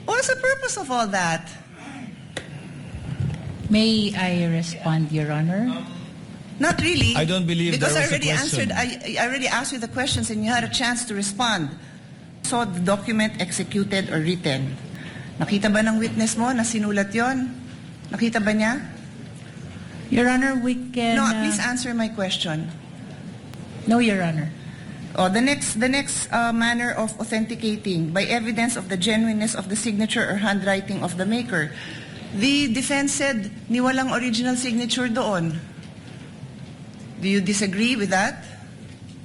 What's the purpose of all that? May I respond, Your Honor? Not really. I don't believe because there I was a already question. answered. I already asked you the questions, and you had a chance to respond. Saw the document executed or written. Nakita ba ng witness mo na sinulat yon? Nakita ba niya? Your Honor, we can... No, please answer my question. No, Your Honor. The next manner of authenticating by evidence of the genuineness of the signature or handwriting of the maker. The defense said ni walang original signature doon. Do you disagree with that?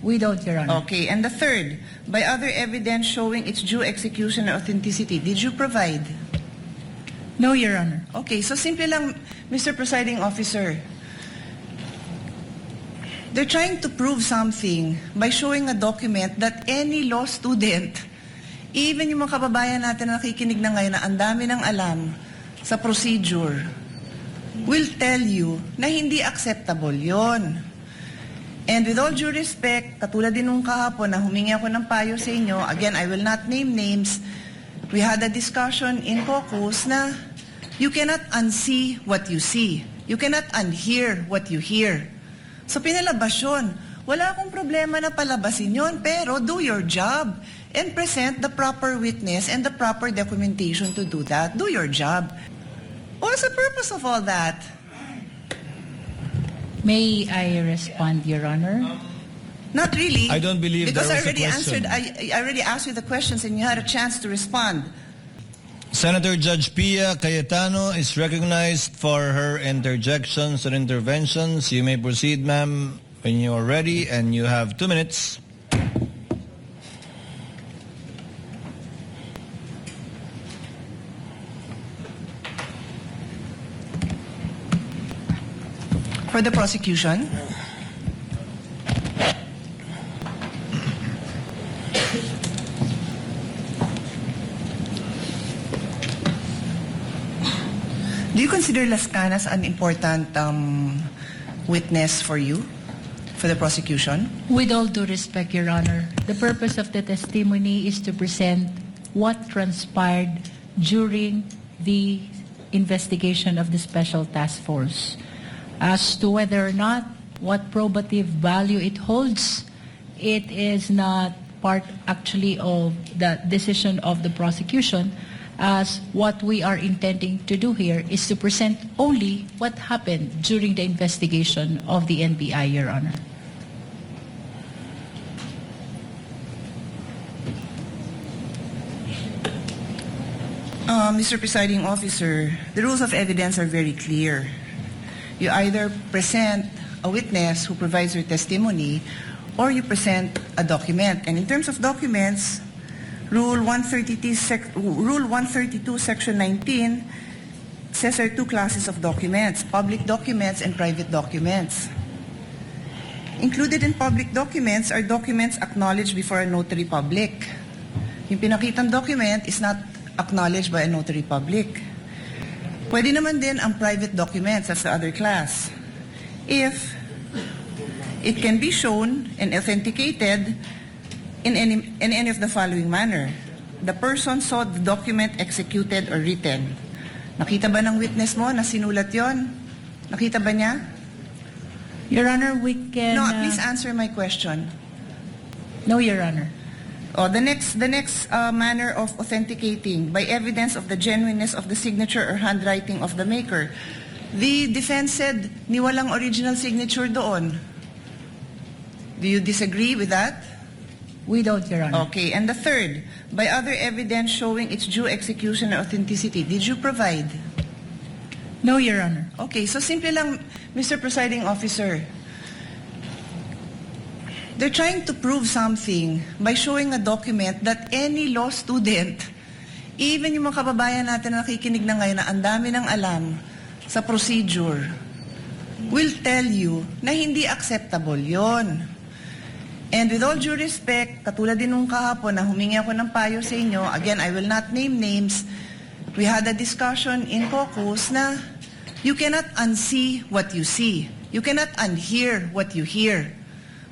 We don't, Your Honor. Okay. And the third, by other evidence showing its due execution or authenticity, did you provide? No, Your Honor. Okay. So simple lang, Mr. Presiding Officer. They're trying to prove something by showing a document that any law student, even yung mga kababayan natin na nakikinig na ngayon na ang dami ng alam sa procedure, will tell you na hindi acceptable yon. And with all due respect, katulad din nung kahapon na humingi ako ng payo sa inyo, again, I will not name names, we had a discussion in caucus na you cannot unsee what you see. You cannot unhear what you hear. So pinalabas yun. Wala akong problema na palabasin yun, pero do your job and present the proper witness and the proper documentation to do that. Do your job. What's the purpose of all that? May I respond, Your Honor? Not really. I don't believe because there I was a already question. answered. I already asked you the questions, and you had a chance to respond. Senator Judge Pia Cayetano is recognized for her interjections and interventions. You may proceed, ma'am, when you are ready, and you have 2 minutes. For the prosecution. Do you consider Las Canas an important witness for you, for the prosecution? With all due respect, Your Honor, the purpose of the testimony is to present what transpired during the investigation of the Special Task Force. As to whether or not what probative value it holds, it is not part actually of the decision of the prosecution, as what we are intending to do here is to present only what happened during the investigation of the NBI, Your Honor. Mr. Presiding Officer, the rules of evidence are very clear. You either present a witness who provides your testimony, or you present a document. And in terms of documents, Rule 132, Section 19, says there are two classes of documents, public documents and private documents. Included in public documents are documents acknowledged before a notary public. Yung pinakitang document is not acknowledged by a notary public. Pwede naman din ang private documents, that's the other class. If it can be shown and authenticated in any of the following manner. The person saw the document executed or written. Nakita ba ng witness mo na sinulat yon? Nakita ba niya? Your Honor, we can... No, please answer my question. No, Your Honor. The next manner of authenticating by evidence of the genuineness of the signature or handwriting of the maker. The defense said ni walang original signature doon. Do you disagree with that? We don't, Your Honor. Okay. And the third, by other evidence showing its due execution or authenticity, did you provide? No, Your Honor. Okay. So simple lang, Mr. Presiding Officer. They're trying to prove something by showing a document that any law student, even yung mga kababayan natin na nakikinig na ngayon na ang dami ng alam sa procedure, will tell you na hindi acceptable yon. And with all due respect, katulad din nung kahapon na humingi ako ng payo sa inyo, again, I will not name names, we had a discussion in caucus na you cannot unsee what you see. You cannot unhear what you hear.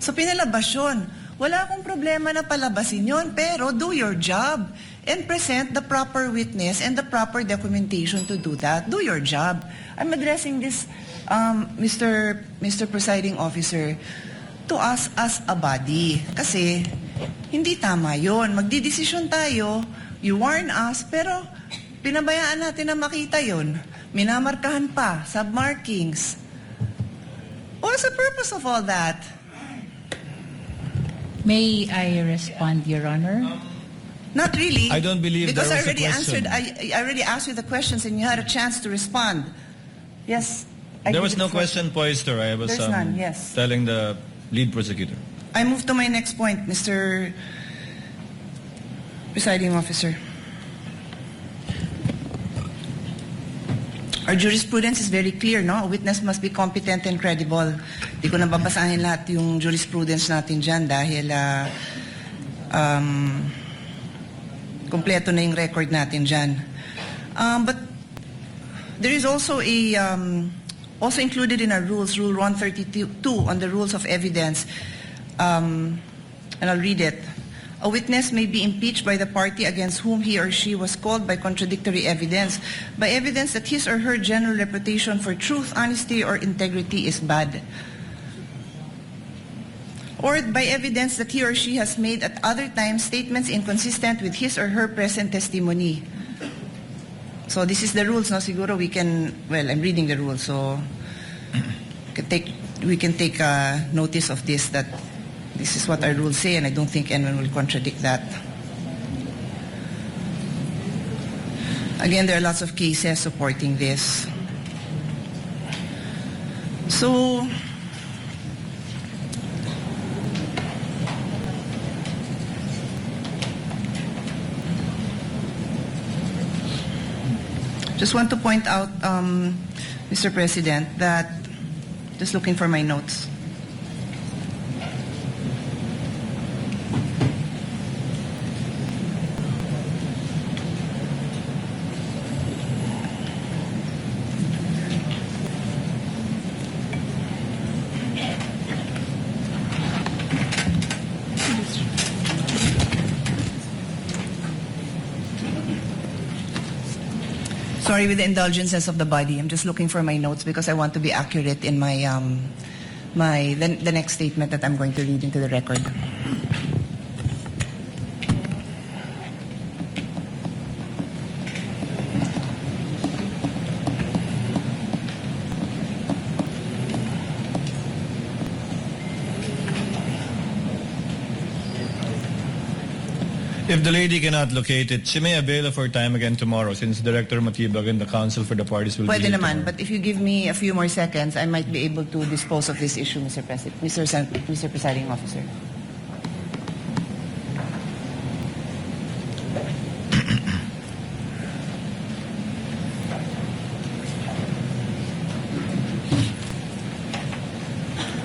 So pinalabas yun. Wala akong problema na palabasin yun, pero do your job and present the proper witness and the proper documentation to do that. Do your job. I'm addressing this, Mr. Presiding Officer, to us as a body. Kasi hindi tama yun. Magdidesisyon tayo, you warn us, pero pinabayaan natin na makita yun. Minamarkahan pa, submarkings. What's the purpose of all that? May I respond, Your Honor? Not really. I don't believe because there I was a already question. answered. I already asked you the questions, and you had a chance to respond. Yes. There was no question posed, or I was There's none, yes. telling the lead prosecutor. I move to my next point, Mr. Presiding Officer. Our jurisprudence is very clear, no? A witness must be competent and credible. Di ko na babasahin lahat yung jurisprudence natin dyan dahil kompleto na yung record natin dyan. But there is also also included in our rules, Rule 132 on the rules of evidence, and I'll read it. A witness may be impeached by the party against whom he or she was called by contradictory evidence, by evidence that his or her general reputation for truth, honesty, or integrity is bad, or by evidence that he or she has made at other times statements inconsistent with his or her present testimony. So this is the rules, no? Siguro we can, well, I'm reading the rules, so we can take notice of this, that this is what our rules say, and I don't think anyone will contradict that. Again, there are lots of cases supporting this. So, just want to point out, Mr. President, that, just looking for my notes. Sorry, with the indulgences of the body, I'm just looking for my notes because I want to be accurate in my the next statement that I'm going to read into the record. If the lady cannot locate it, she may avail of her time again tomorrow, since Director Matibag and the counsel for the parties will Pwede be here naman, tomorrow. but if you give me a few more seconds, I might be able to dispose of this issue, Mr. President, Mr. Presiding Officer.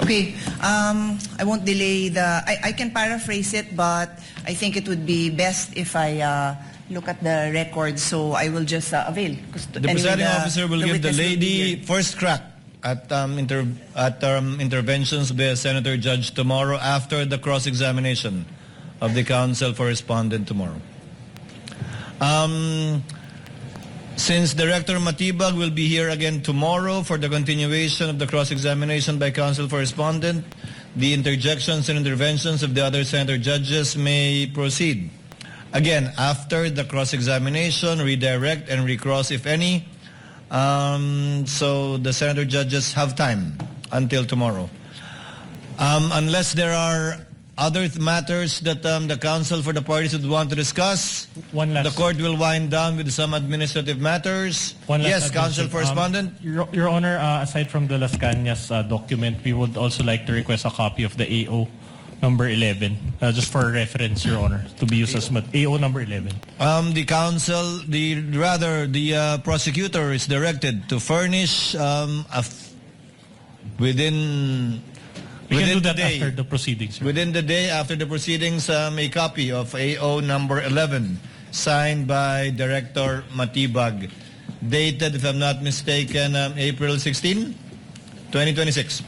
Okay, I won't delay I can paraphrase it, but I think it would be best if I look at the records, so I will just avail. The presiding officer will give the witness will be lady here. first crack at interventions by Senator Judge tomorrow after the cross-examination of the counsel for respondent tomorrow. Since Director Matibag will be here again tomorrow for the continuation of the cross-examination by counsel for respondent, the interjections and interventions of the other senator judges may proceed. Again, after the cross-examination, redirect and recross if any. So the senator judges have time until tomorrow. Unless there are other matters that the counsel for the parties would want to discuss, the court will wind down with some administrative matters. Yes, counsel for respondent. Your Honor, aside from the Las Cañas document, we would also like to request a copy of the AO number 11, just for reference, Your Honor, to be used as AO number 11. The counsel, the prosecutor is directed to furnish within We can do the that day, after the proceedings, sir. within the day after the proceedings, a copy of AO number 11, signed by Director Matibag, dated, if I'm not mistaken, April 16, 2026.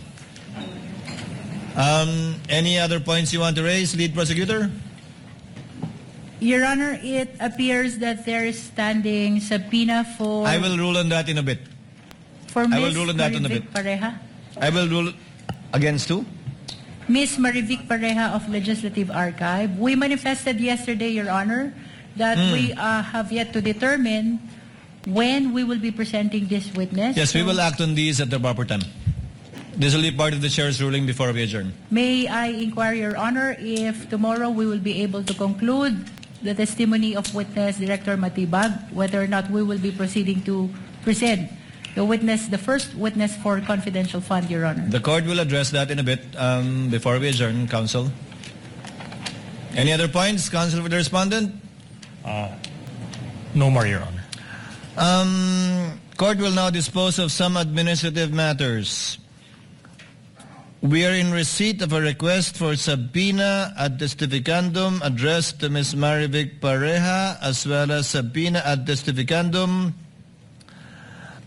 Any other points you want to raise, lead prosecutor? Your Honor, it appears that there is standing subpoena for I will rule on that in a bit. I will Ms. rule on that in a Marivic bit. Pareja. I will rule against who? Ms. Marivic Pareja of Legislative Archive. We manifested yesterday, Your Honor, that we have yet to determine when we will be presenting this witness. Yes, we So will act on these at the proper time. This will be part of the chair's ruling before we adjourn. May I inquire, Your Honor, if tomorrow we will be able to conclude the testimony of witness Director Matibag, whether or not we will be proceeding to present the first witness for confidential fund, Your Honor. The court will address that in a bit before we adjourn, counsel. Any other points, counsel, for the respondent? No more, Your Honor. Court will now dispose of some administrative matters. We are in receipt of a request for subpoena ad testificandum addressed to Ms. Marivic Pareja, as well as subpoena ad testificandum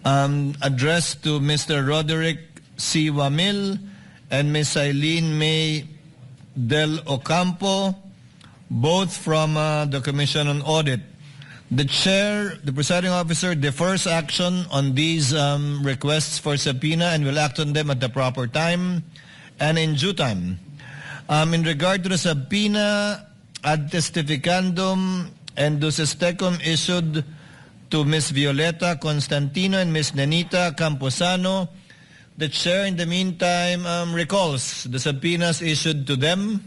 addressed to Mr. Roderick C. Wamil and Ms. Eileen May Del Ocampo, both from the Commission on Audit. The chair, the presiding officer, defers action on these requests for subpoena and will act on them at the proper time and in due time. In regard to the subpoena ad testificandum and ducestecum issued to Ms. Violeta Constantino and Ms. Nenita Camposano, the chair in the meantime recalls the subpoenas issued to them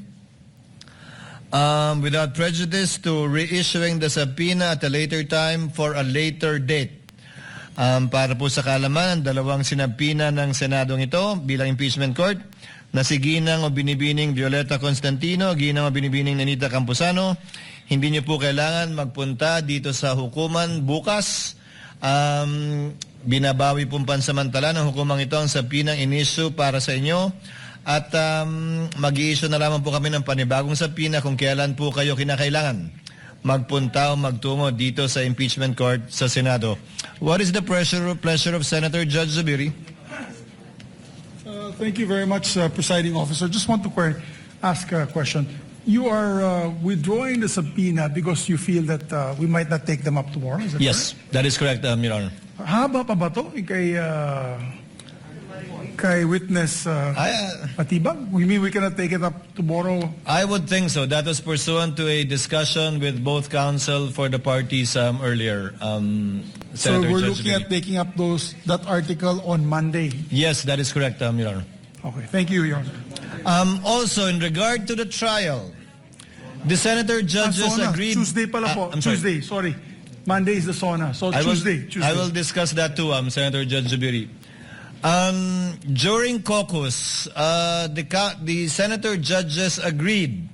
without prejudice to reissuing the subpoena at a later time for a later date. Para po sa kalaman, ang dalawang sinabpina ng Senadong ito bilang impeachment court na si Ginang o Binibining Violeta Constantino, Ginang o Binibining Nenita Camposano, hindi niyo po kailangan magpunta dito sa hukuman bukas. Binabawi pong pansamantala ng hukumang ito ang subpoena in-issue para sa inyo. At mag-i-issue na lamang po kami ng panibagong subpoena kung kailan po kayo kinakailangan magpunta o magtungo dito sa impeachment court sa Senado. What is the pleasure of Senator Judge Zubiri? Thank you very much, Presiding Officer. Just want to ask a question. You are withdrawing the subpoena because you feel that we might not take them up tomorrow, is that Yes, that is correct, Your Honor. correct? Haba pa ba ito kay witness Matibag? We mean we cannot take it up tomorrow? I would think so. That was pursuant to a discussion with both counsel for the parties earlier. So Senator we're Judge looking Zubiri. at taking up that article on Monday. Yes, that is correct, Your Honor. Okay, thank you, Your Honor. Also, in regard to the trial, the senator judges SONA. agreed. Tuesday pala po. I'm sorry. Tuesday, sorry. Monday is the SONA. So Tuesday. I will discuss that too, Senator Judge Zubiri. During caucus, the senator judges agreed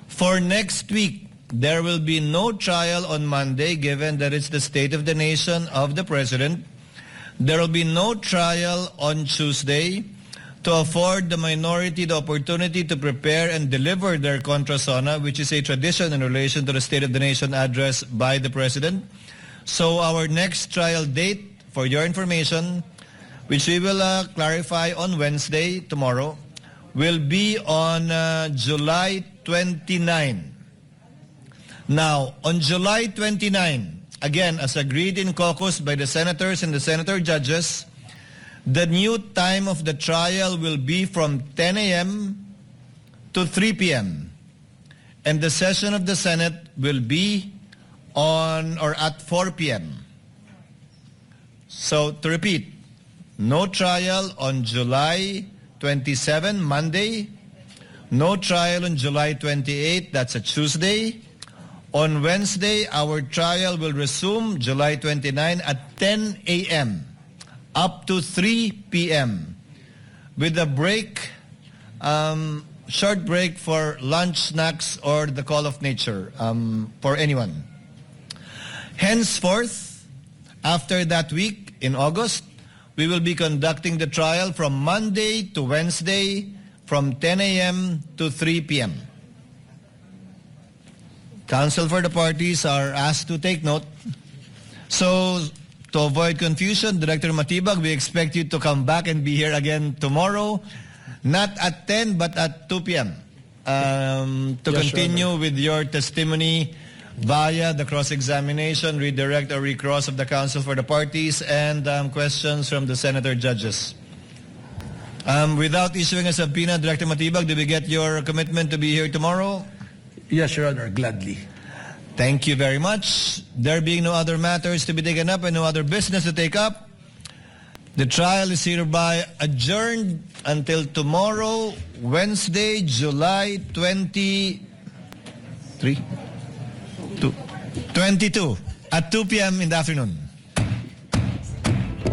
for next week there will be no trial on Monday, given that it's the State of the Nation of the President. There will be no trial on Tuesday to afford the minority the opportunity to prepare and deliver their contra sona, which is a tradition in relation to the State of the Nation address by the President. So our next trial date, for your information, which we will clarify on Wednesday, tomorrow, will be on July 29. Now, on July 29, again, as agreed in caucus by the senators and the senator judges, the new time of the trial will be from 10 a.m. to 3 p.m. And the session of the Senate will be on or at 4 p.m. So, to repeat, no trial on July 27, Monday. No trial on July 28, that's a Tuesday. On Wednesday, our trial will resume July 29 at 10 a.m. up to 3 p.m. with a break, short break for lunch, snacks, or the call of nature for anyone. Henceforth, after that week in August, we will be conducting the trial from Monday to Wednesday from 10 a.m. to 3 p.m. Counsel for the parties are asked to take note. So, to avoid confusion, Director Matibag, we expect you to come back and be here again tomorrow, not at 10 but at 2 p.m. to continue with your testimony via the cross-examination, redirect or recross of the counsel for the parties, and questions from the senator judges. Without issuing a subpoena, Director Matibag, do we get your commitment to be here tomorrow? Yes, Your Honor, gladly. Thank you very much. There being no other matters to be taken up and no other business to take up, the trial is hereby adjourned until tomorrow, Wednesday, July 22 at 2 p.m. in the afternoon.